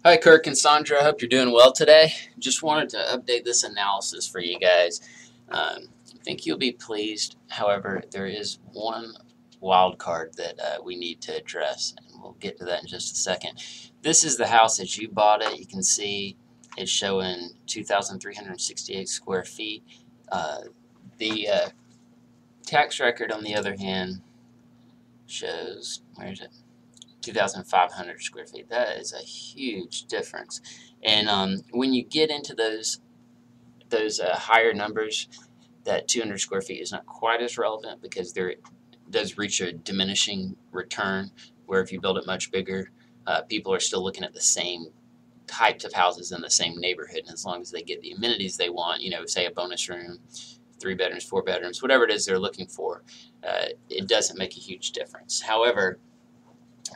Hi Kirk and Sandra, I hope you're doing well today. Just wanted to update this analysis for you guys. I think you'll be pleased. However, there is one wild card that we need to address, and we'll get to that in just a second. This is the house as you bought it. You can see it's showing 2,368 square feet. The tax record, on the other hand, shows, where is it? 2,500 square feet. That is a huge difference. And when you get into those higher numbers, that 200 square feet is not quite as relevant because there does reach a diminishing return. Where if you build it much bigger, people are still looking at the same types of houses in the same neighborhood, and as long as they get the amenities they want, say a bonus room, 3 bedrooms, 4 bedrooms, whatever it is they're looking for, it doesn't make a huge difference. However,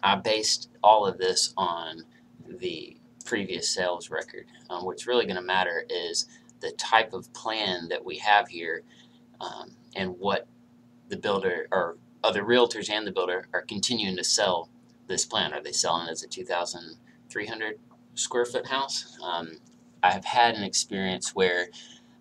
I based all of this on the previous sales record. What's really going to matter is the type of plan that we have here, and what the builder or other realtors and the builder are continuing to sell this plan. Are they selling it as a 2,300 square foot house? I have had an experience where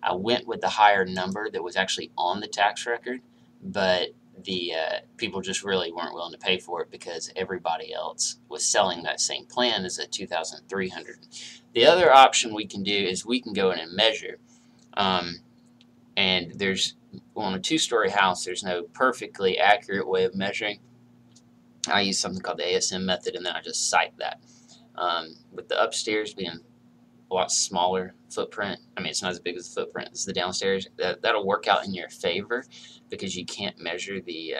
I went with the higher number that was actually on the tax record, but the people just really weren't willing to pay for it because everybody else was selling that same plan as a 2,300. The other option we can do is we can go in and measure. And there's, on a 2-story house, there's no perfectly accurate way of measuring. I use something called the ASM method, and then I just cite that. With the upstairs being a lot smaller footprint, I mean, it's not as big as the footprint as the downstairs, that'll work out in your favor because you can't measure the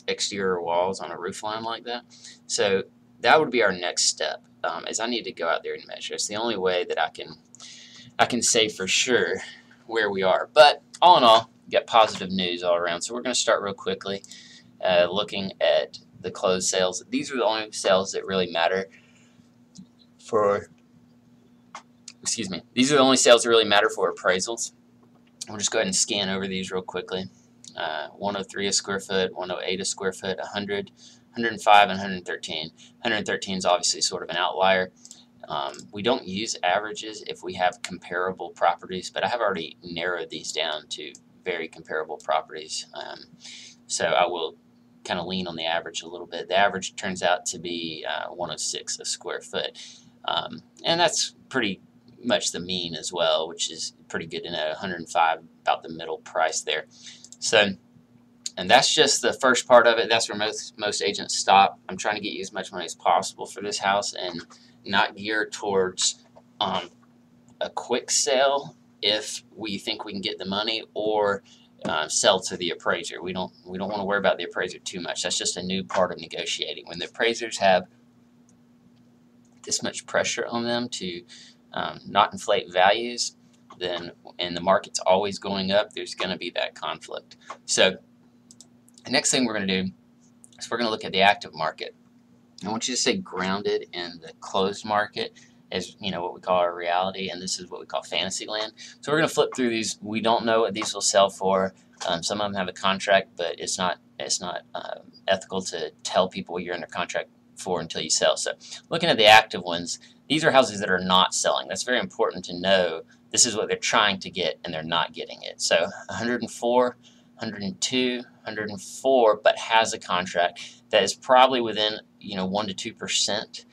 exterior walls on a roof line like that. So that would be our next step, is I need to go out there and measure. It's the only way that I can say for sure where we are. But all in all, we got positive news all around. So we're going to start real quickly looking at the closed sales. These are the only sales that really matter for these are the only sales that really matter for appraisals. We'll just go ahead and scan over these real quickly. 103 a square foot, 108 a square foot, 100, 105, and 113. 113 is obviously sort of an outlier. We don't use averages if we have comparable properties, but I have already narrowed these down to very comparable properties. So I will kind of lean on the average a little bit. The average turns out to be 106 a square foot. And that's pretty much the mean as well, which is pretty good to know. 105, about the middle price there. So, and that's just the first part of it. That's where most agents stop. I'm trying to get you as much money as possible for this house and not gear towards a quick sale if we think we can get the money, or sell to the appraiser. We don't want to worry about the appraiser too much. That's just a new part of negotiating. When the appraisers have this much pressure on them to not inflate values, then, and the market's always going up, there's going to be that conflict. So the next thing we're going to do is we're going to look at the active market. I want you to stay grounded in the closed market, as what we call our reality, and this is what we call fantasy land. So we're going to flip through these. We don't know what these will sell for. Some of them have a contract, but it's not ethical to tell people what you're under contract for until you sell. So looking at the active ones, these are houses that are not selling. That's very important to know. This is what they're trying to get, and they're not getting it. So 104, 102, 104, but has a contract that is probably within 1 to 2%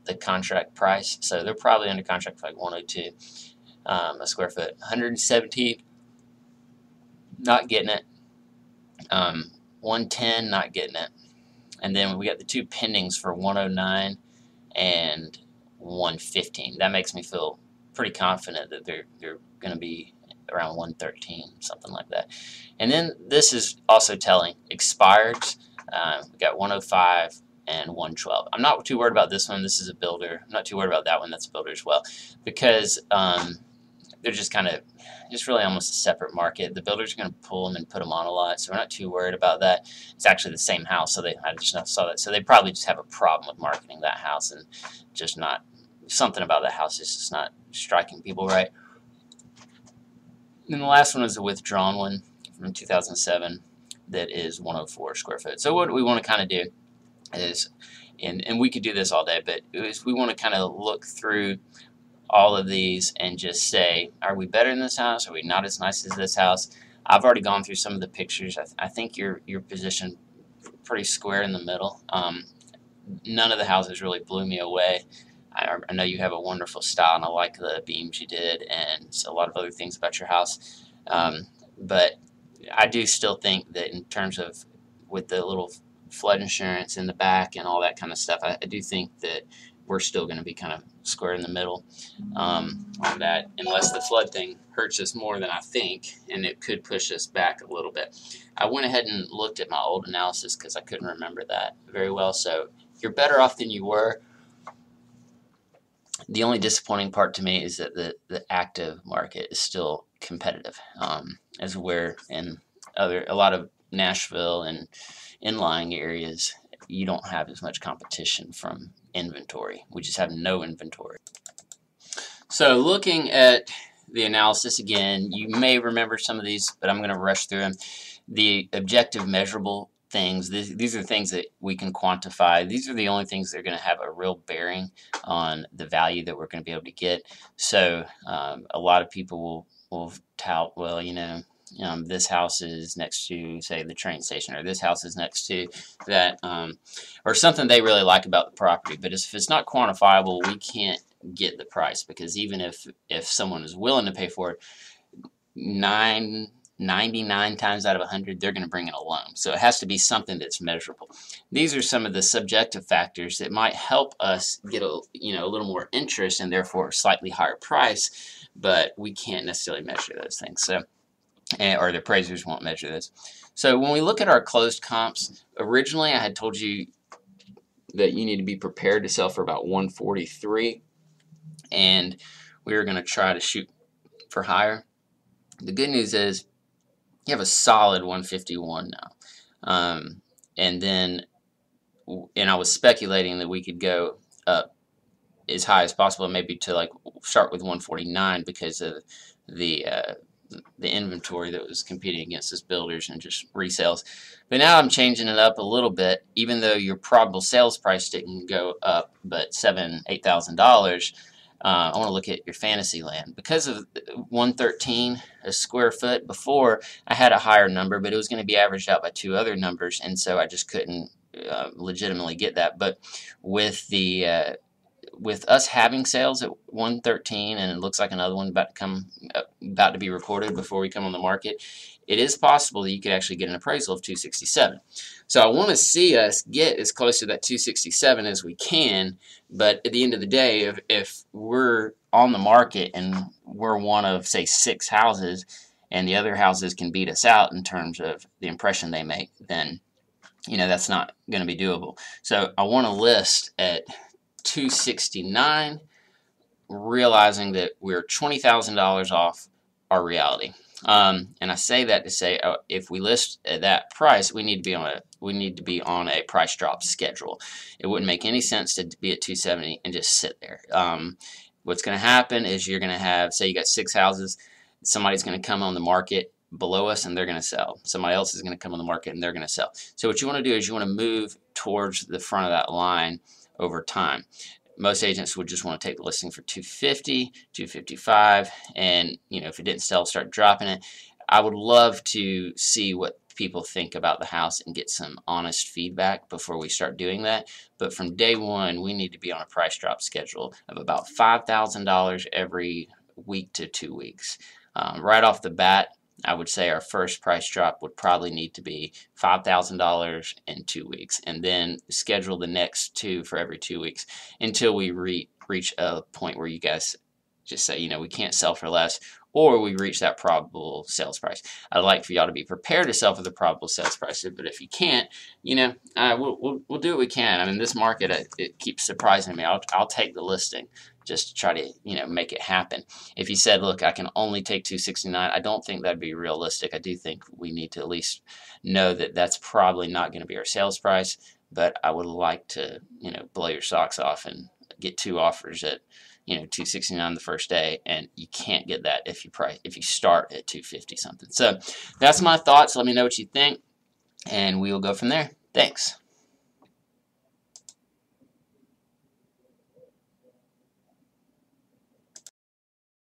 the contract price. So they're probably under contract for like 102 a square foot. 117, not getting it. 110, not getting it. And then we got the 2 pendings for 109 and 115. That makes me feel pretty confident that they're going to be around 113, something like that. And then this is also telling expireds. We got 105 and 112. I'm not too worried about this one. This is a builder. I'm not too worried about that one. That's a builder as well, because they're just really almost a separate market. The builders are going to pull them and put them on a lot, so we're not too worried about that. It's actually the same house, so I just saw that. So they probably just have a problem with marketing that house, and just not something about that house is just not striking people right. And the last one is a withdrawn one from 2007 that is 104 square foot. So what we want to kind of do is and we could do this all day, but we want to kind of look through all of these and just say, are we better than this house? Are we not as nice as this house? I've already gone through some of the pictures. I think you're positioned pretty square in the middle. None of the houses really blew me away. I know you have a wonderful style, and I like the beams you did and a lot of other things about your house. But I do still think that in terms of with the little flood insurance in the back and all that kind of stuff, I do think that we're still going to be kind of square in the middle on that, unless the flood thing hurts us more than I think, and it could push us back a little bit. I went ahead and looked at my old analysis because I couldn't remember that very well. So you're better off than you were. The only disappointing part to me is that the active market is still competitive, as where in a lot of Nashville and inlying areas, you don't have as much competition from inventory. We just have no inventory. So looking at the analysis again, you may remember some of these, but I'm going to rush through them. The objective measurable things, these are things that we can quantify. These are the only things that are going to have a real bearing on the value that we're going to be able to get. So a lot of people will tout, well, this house is next to, say, the train station, or this house is next to that, or something they really like about the property. But if it's not quantifiable, we can't get the price, because even if someone is willing to pay for it, 99 times out of 100, they're going to bring in a loan. So it has to be something that's measurable. These are some of the subjective factors that might help us get a little more interest and therefore a slightly higher price, but we can't necessarily measure those things. So, or the appraisers won't measure this. So when we look at our closed comps, originally I had told you that you need to be prepared to sell for about 143, and we were going to try to shoot for higher. The good news is you have a solid 151 now, and I was speculating that we could go up as high as possible, maybe to like start with 149 because of the inventory that was competing against us builders and just resales. But now I'm changing it up a little bit, even though your probable sales price didn't go up but $8,000. I want to look at your fantasy land. Because of 113 a square foot before, I had a higher number, but it was going to be averaged out by two other numbers, and so I just couldn't legitimately get that. But with the with us having sales at 113, and it looks like another one about to be recorded before we come on the market, it is possible that you could actually get an appraisal of 267. So I want to see us get as close to that 267 as we can, but at the end of the day, if we're on the market and we're one of, say, 6 houses, and the other houses can beat us out in terms of the impression they make, then that's not going to be doable. So I want to list at 269, realizing that we're $20,000 off our reality. And I say that to say, if we list at that price, we need to be on a price drop schedule. It wouldn't make any sense to be at 270 and just sit there. What's going to happen is you're going to have, say you got 6 houses, somebody's going to come on the market below us and they're going to sell. Somebody else is going to come on the market and they're going to sell. So what you want to do is you want to move towards the front of that line over time. Most agents would just want to take the listing for 250, 255, and if it didn't sell, start dropping it. I would love to see what people think about the house and get some honest feedback before we start doing that. But from day one, we need to be on a price drop schedule of about $5,000 every week to 2 weeks. Right off the bat, I would say our first price drop would probably need to be $5,000 in 2 weeks, and then schedule the next 2 for every 2 weeks until we reach a point where you guys just say, we can't sell for less, or we reach that probable sales price. I'd like for y'all to be prepared to sell for the probable sales price, but if you can't, we'll do what we can. I mean, this market, it keeps surprising me. I'll take the listing just to try to, make it happen. If you said, look, I can only take 269, I don't think that'd be realistic. I do think we need to at least know that that's probably not going to be our sales price, but I would like to, blow your socks off and get 2 offers at, 269 the first day, and you can't get that if you start at 250 something. So that's my thoughts. Let me know what you think, and we will go from there. Thanks.